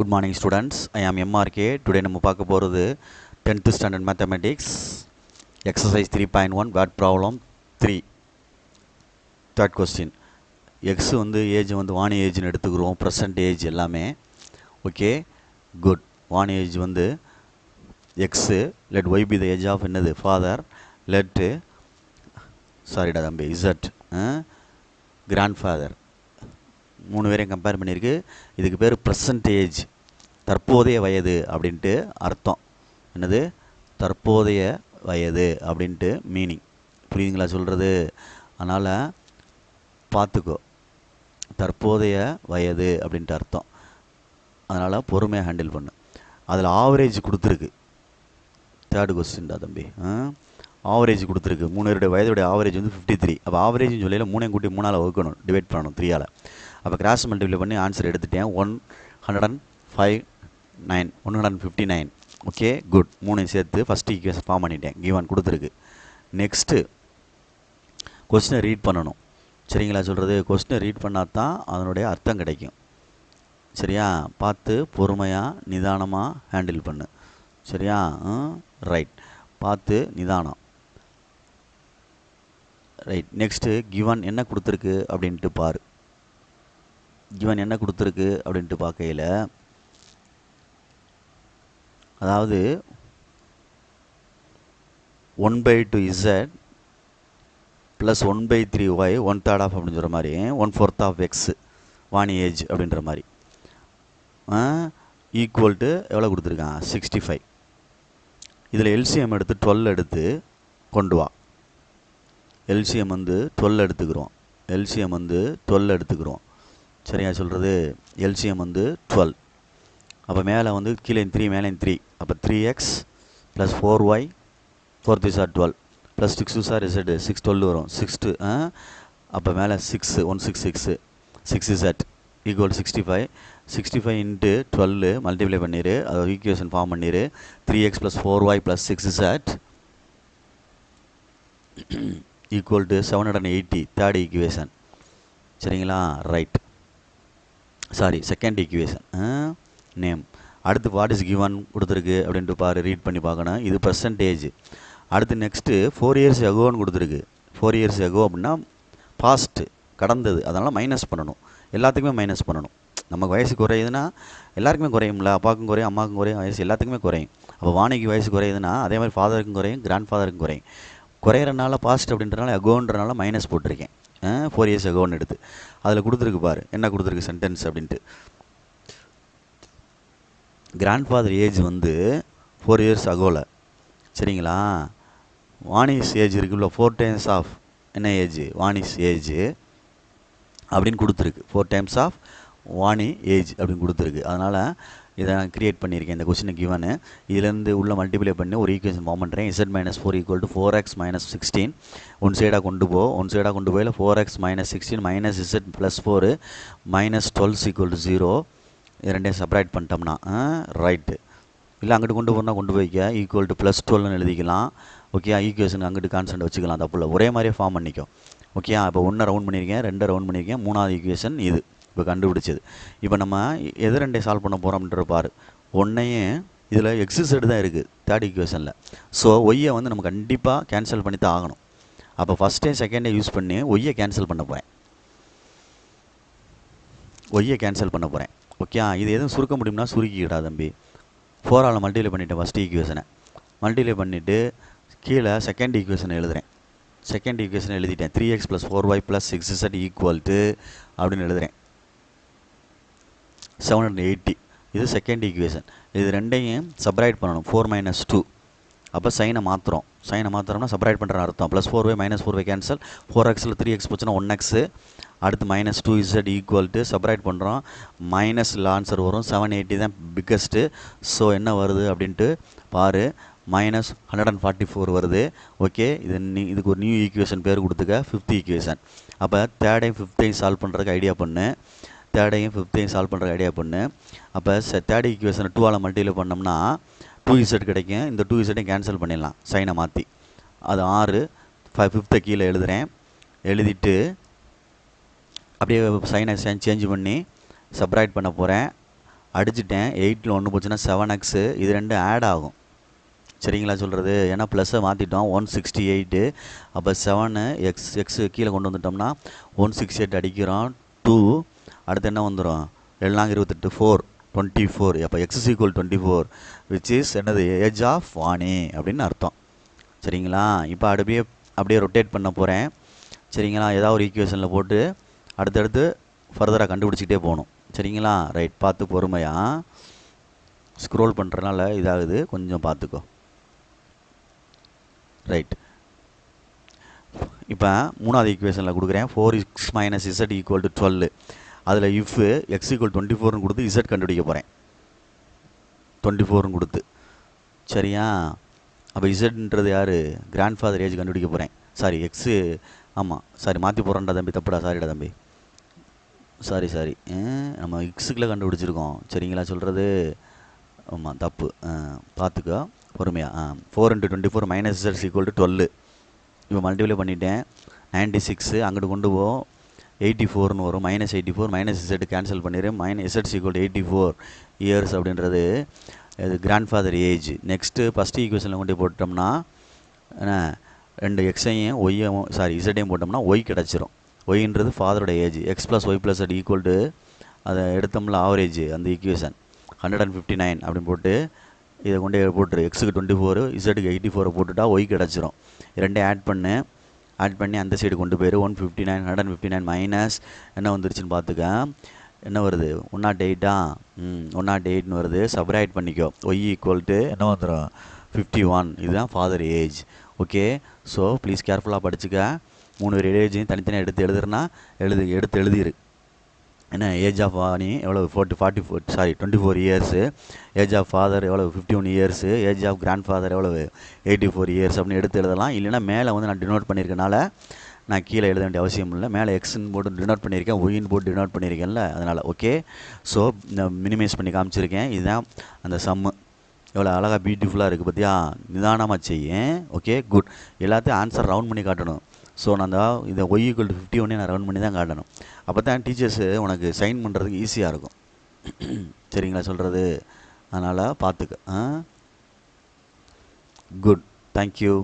Good morning students, I am MRK. Today நம்ம பார்க்க போகிறது 10th standard mathematics exercise 3.1 word problem 3 third question. X வந்து age வந்து வாணி ஏஜ்னு எடுத்துக்கிறோம், present ஏஜ் எல்லாமே ஓகே குட். வாணி ஏஜ் வந்து X, let Y be the age of என்னது father, let சாரிடா தம்பி Z grandfather. மூணு பேரையும் கம்பேர் பண்ணியிருக்கு. இதுக்கு பேர் ப்ரெசன்ட் ஏஜ், தற்போதைய வயது அப்படின்ட்டு அர்த்தம். என்னது தற்போதைய வயது அப்படின்ட்டு மீனிங். புரியுதுங்களா சொல்கிறது? அதனால் பார்த்துக்கோ, தற்போதைய வயது அப்படின்ட்டு அர்த்தம். அதனால் பொறுமையாக ஹேண்டில் பண்ணு. அதில் ஆவரேஜ் கொடுத்துருக்கு. தேர்டு கொஸ்டின் தான் தம்பி. ஆவரேஜ் கொடுத்துருக்கு. 3 பேருடைய வயதுடைய ஆவரேஜ் வந்து 53. அப்போ ஆவரேஜ்னு சொல்லியில் 3 கூட்டி 3ஆல் வகுக்கணும், டிவைட் பண்ணணும் 3ஆல். அப்போ கிராஸ் மல்டிப்ளை பண்ணி ஆன்சர் எடுத்துட்டேன். 159. Okay good. 3 சேர்த்து ஃபஸ்ட் ஈக்குவேஷன் ஃபார்ம் பண்ணிட்டேன். கிவன் கொடுத்துருக்கு. நெக்ஸ்ட்டு கொஸ்டினை ரீட் பண்ணணும். சரிங்களா சொல்கிறது? கொஸ்டினை ரீட் பண்ணால் தான் அதனுடைய அர்த்தம் கிடைக்கும். சரியா? பார்த்து பொறுமையாக நிதானமாக ஹேண்டில் பண்ணு. சரியா? ரைட், பார்த்து நிதானம். ரைட். நெக்ஸ்ட்டு கிவன் என்ன கொடுத்துருக்கு அப்படின்ட்டு பாரு. கிவன் என்ன கொடுத்துருக்கு அப்படின்ட்டு பார்க்கையில், அதாவது 1/2z ப்ளஸ் 1/3y 1/3 ஆஃப் அப்படின்னு சொல்கிற மாதிரி 1/4 ஆஃப் x வாணி ஏஜ் அப்படின்ற மாதிரி ஈக்குவல் டு எவ்வளோ கொடுத்துருக்கான்? 65. இதில் எல்சிஎம் எடுத்து 12 எடுத்து கொண்டு வா. எல்சிஎம் வந்து 12 எடுத்துக்கிறோம். எல்சிஎம் வந்து 12 எடுத்துக்கிறோம். சரியா சொல்கிறது? எல்சிஎம் வந்து 12. அப்போ மேலே வந்து கீழே 3 மேலே 3. அப்போ 3x plus 4y 4 3 sir 12 plus 6 2 sir z 6 12 வரும். 6 அப்போ மேலே 6 166 6z ஈக்குவல் 65. 65 இன்ட்டு 12 மல்டிப்ளை பண்ணிடு, அதை ஈக்குவேஷன் ஃபார்ம் பண்ணிடு. 3x plus 4y plus 6z equal to 780. Third equation. சரிங்களா? Right. Sorry, second equation. Name. அடுத்து வாட் இஸ் கிவன் கொடுத்துருக்கு அப்படின்ட்டு பாரு, ரீட் பண்ணி பார்க்கணும். இது பர்சன்டேஜ். அடுத்து நெக்ஸ்ட்டு 4 இயர்ஸ் எகோன்னு கொடுத்துருக்கு. 4 இயர்ஸ் எகோ அப்படின்னா பாஸ்ட்டு, கடந்தது. அதனால் மைனஸ் பண்ணணும். எல்லாத்துக்குமே மைனஸ் பண்ணணும். நமக்கு வயசு குறையுதுன்னா எல்லாருக்குமே குறையும்ல. அப்பாவுக்கும் குறையும், அம்மாவுக்கும் குறையும், வயசு எல்லாத்துக்குமே குறையும். அப்போ வாணிக்கு வயசு குறையுதுன்னா அதே மாதிரி ஃபாதருக்கும் குறையும், கிராண்ட் ஃபாதருக்கும் குறையும். குறையிறனால பாஸ்ட் அப்படின்றனால எகோன்றனால மைனஸ் போட்டிருக்கேன். 4 இயர்ஸ் எகோன்னு எடுத்து அதில் கொடுத்துருக்கு பாரு, என்ன கொடுத்துருக்கு சென்டென்ஸ் அப்படின்ட்டு. கிராண்ட் ஃபாதர் ஏஜ் வந்து 4 இயர்ஸ் அகோவில். சரிங்களா? வாணிஸ் ஏஜ் இருக்குல்ல, 4 டைம்ஸ் ஆஃப் என்ன ஏஜ்? வாணிஸ் ஏஜ் அப்படின்னு கொடுத்துருக்கு. 4 டைம்ஸ் ஆஃப் வாணி ஏஜ் அப்படின்னு கொடுத்துருக்கு. அதனால் இதை நான் க்ரியேட் பண்ணியிருக்கேன். இந்த கொஸ்டினை கிவனு இதிலேருந்து உள்ள மல்டிப்ளை பண்ணி ஒரு ஈக்குவேஷன் ஃபார்ம் பண்ணுறேன். z minus 4 equal to 4x minus 16. One சைடாக கொண்டு போ. ஒன் சைடாக கொண்டு போயில் 4x minus 16 minus z plus 4 minus 12 equal to 0. இது ரெண்டையும் செப்பரேட் பண்ணிட்டோம்னா ரைட்டு. இல்லை அங்கிட்டு கொண்டு போனால் கொண்டு போய்க்க ஈக்குவல் டு ப்ளஸ் 12ன்னு எழுதிக்கலாம். ஓகே, ஈக்குவேஷன் அங்கிட்டு கான்ஸ்டன்ட் வச்சுக்கலாம். தப்புல ஒரே மாதிரியே ஃபார்ம் பண்ணிக்கும். ஓகே, இப்போ 1 ரவுண்ட் பண்ணியிருக்கேன், 2 ரவுண்ட் பண்ணியிருக்கேன். 3ஆவது ஈக்குவேஷன் இது இப்போ கண்டுபிடிச்சது. இப்போ நம்ம எது ரெண்டையும் சால்வ் பண்ண போகிறோம்ன்ற பாரு. ஒன்றையும் இதில் எக்ஸசைடு தான் இருக்குது தேர்ட் ஈக்குவேஷனில். ஸோ ஒய்யை வந்து நம்ம கண்டிப்பாக கேன்சல் பண்ணி தான் ஆகணும். அப்போ ஃபஸ்ட்டே செகண்டே யூஸ் பண்ணி ஒய்யை கேன்சல் பண்ண போகிறேன். ஒய்யை கேன்சல் பண்ண போகிறேன். ஓகே, இது எதுவும் சுருக்க முடியும்னா சுருக்கிக்கிடா தம்பி. 4ஆல் மல்டிப்ளை பண்ணிவிட்டேன் ஃபஸ்ட் ஈக்குவேஷனை. மல்டிப்ளை பண்ணிவிட்டு கீழே செகண்ட் ஈக்குவேஷனை எழுதுகிறேன். செகண்ட் ஈக்குவேஷனை எழுதிட்டேன். 3x plus 4y plus 6z equal to அப்படின்னு எழுதுகிறேன். 780. இது செகண்ட் ஈக்குவேஷன். இது ரெண்டையும் சப்ராக்ட் பண்ணணும். 4 மைனஸ் 2. அப்போ சைனை மாற்றுறோம். சைனை மாற்றுறோம்னா சப்ராக்ட் பண்ணுற அர்த்தம். Plus 4y minus 4y cancel. 4xல் 3x போச்சுன்னா 1x. அடுத்து minus 2z equal to subtract பண்ணுறோம். மைனஸில் ஆன்சர் வரும். 780 தான் பிக்கஸ்ட்டு. ஸோ என்ன வருது அப்படின்ட்டு பாரு. மைனஸ் 144 வருது. ஓகே, இதுக்கு ஒரு நியூ ஈக்குவேஷன் பேர் கொடுத்துக்க, 5th ஈக்குவேஷன். அப்போ தேர்டையும் 5த்தையும் சால்வ் பண்ணுறதுக்கு ஐடியா பண்ணு. தேர்டையும் 5த்தையும் சால்வ் பண்ணுறதுக்கு ஐடியா பண்ணு. அப்போ தேர்ட் ஈக்குவேஷனை 2ஆல் மல்டிப்ளை பண்ணோம்னா 2z கிடைக்கும். இந்த 2zஐயும் கேன்சல் பண்ணிடலாம் சைனை மாற்றி. அது 6. 5த்தை கீழே எழுதுகிறேன். எழுதிட்டு அப்படியே சைனை சேஞ்ச் பண்ணி சப்ராக்ட் பண்ண போகிறேன். அடிச்சிட்டேன். 8ல் 1 போச்சுன்னா 7x, இது ரெண்டும் ஆட் ஆகும். சரிங்களா சொல்கிறது? ஏன்னா ப்ளஸ்ஸை மாற்றிட்டோம். 168. அப்போ 7 எக்ஸ் கீழே கொண்டு வந்துட்டோம்னா 168 அடிக்கிறோம். 2 அடுத்து என்ன வந்துடும்? 7×28 4 24. அப்போ x is equal 24 which is என்னது? ஏஜ் ஆஃப் வாணி அப்படின்னு அர்த்தம். சரிங்களா? இப்போ அப்படியே ரொட்டேட் பண்ண போகிறேன். சரிங்களா? ஏதாவது ஒரு ஈக்குவேஷனில் போட்டு அடுத்தடுத்து ஃபர்தராக கண்டுபிடிச்சிக்கிட்டே போகணும். சரிங்களா? ரைட், பார்த்து பொறுமையாக ஸ்க்ரோல் பண்ணுறதுனால இதாகுது, கொஞ்சம் பார்த்துக்கோ. ரைட், இப்போ 3வது ஈக்குவேஷனில் கொடுக்குறேன். 4x - z = 12. அதில் இஃப் x = 24ன்னு கொடுத்து z கண்டுபிடிக்க போகிறேன். 24ன்னு கொடுத்து. சரியா? அப்போ இசட்ன்றது யார்? கிராண்ட் ஃபாதர் ஏஜ் கண்டுபிடிக்க போகிறேன். சாரி, எக்ஸு, ஆமாம் சாரி மாற்றி போகிறேன்டா தம்பி, தப்புடா, சாரிடா தம்பி, சாரி நம்ம எக்ஸுக்குள்ளே கண்டுபிடிச்சிருக்கோம். சரிங்களா சொல்கிறது? ஆமாம், தப்பு, பார்த்துக்கோ பொறுமையாக. 4 × 24 - z = 12. இப்போ மல்டிப்ளை பண்ணிட்டேன். 96 அங்கிட்டு கொண்டு போ, 84ன்னு வரும். -84 z கேன்சல் பண்ணிடு. z = 84 இயர்ஸ் அப்படின்றது இது grandfather age. Next first ஈக்குவேஷனில் கொண்டு போட்டோம்னா என்ன, 2 எக்ஸையும் ஒய்யும் சாரி இசட்டையும் போட்டோம்னா ஒய் கிடச்சிரும். ஒய்ன்றது ஃபாதரோட ஏஜ். x + y + z = அதை எடுத்தோம்ல ஆவரேஜ், அந்த ஈக்குவேஷன் 159 அப்படின்னு போட்டு இதை கொண்டு போட்டுரு. எக்ஸுக்கு 24, இசட்டுக்கு 84 போட்டுட்டா ஒய் கிடச்சிரும். ரெண்டையும் ஆட் பண்ணி அந்த சைடு கொண்டு போயிரு. 159 மைனஸ் என்ன வந்துருச்சுன்னு பார்த்துக்க. என்ன வருது? 108. 108ன்னு வருது. சப்ராக்ட் பண்ணிக்கோ. ஒய் = என்ன வந்துடும்? 51. இதுதான் father age. Okay, so please கேர்ஃபுல்லாக படிச்சுக்க. 3 பேர் ஏஜையும் தனித்தனியாக எடுத்து எழுதிரு. என்ன ஏஜ் ஆஃப் வாணி எவ்வளோ? 24 இயர்ஸு. ஏஜ் ஆஃப் ஃபாதர் எவ்வளோ? 51 years. Age of grandfather எவ்வளவு? 84 இயர்ஸ் அப்படின்னு எடுத்து எழுதலாம். இல்லைனா மேலே வந்து நான் டினோட் பண்ணியிருக்கனால நான் கீழே எழுத வேண்டிய அவசியம் இல்லை. மேலே எக்ஸ்ன்னு போட்டு டினோட் பண்ணியிருக்கேன், ஒய்ன்னு போட்டு டினோட் பண்ணியிருக்கேன்ல, அதனால். ஓகே, ஸோ நான் மினிமைஸ் பண்ணி காமிச்சிருக்கேன். இதுதான் அந்த சம்மு. எவ்வளோ அழகாக பியூட்டிஃபுல்லாக இருக்குது பார்த்தியா? நிதானமாக செய்யேன். Okay, good. எல்லாத்தையும் ஆன்சர் ரவுண்ட் பண்ணி காட்டணும். ஸோ நான் இதை y = 51 நான் ரவுண்ட் பண்ணி தான் காட்டணும். அப்போ தான் டீச்சர்ஸு உனக்கு சைன் பண்ணுறதுக்கு ஈஸியாக இருக்கும். சரிங்களா சொல்கிறது? அதனால் பார்த்துக்க. Good, thank you.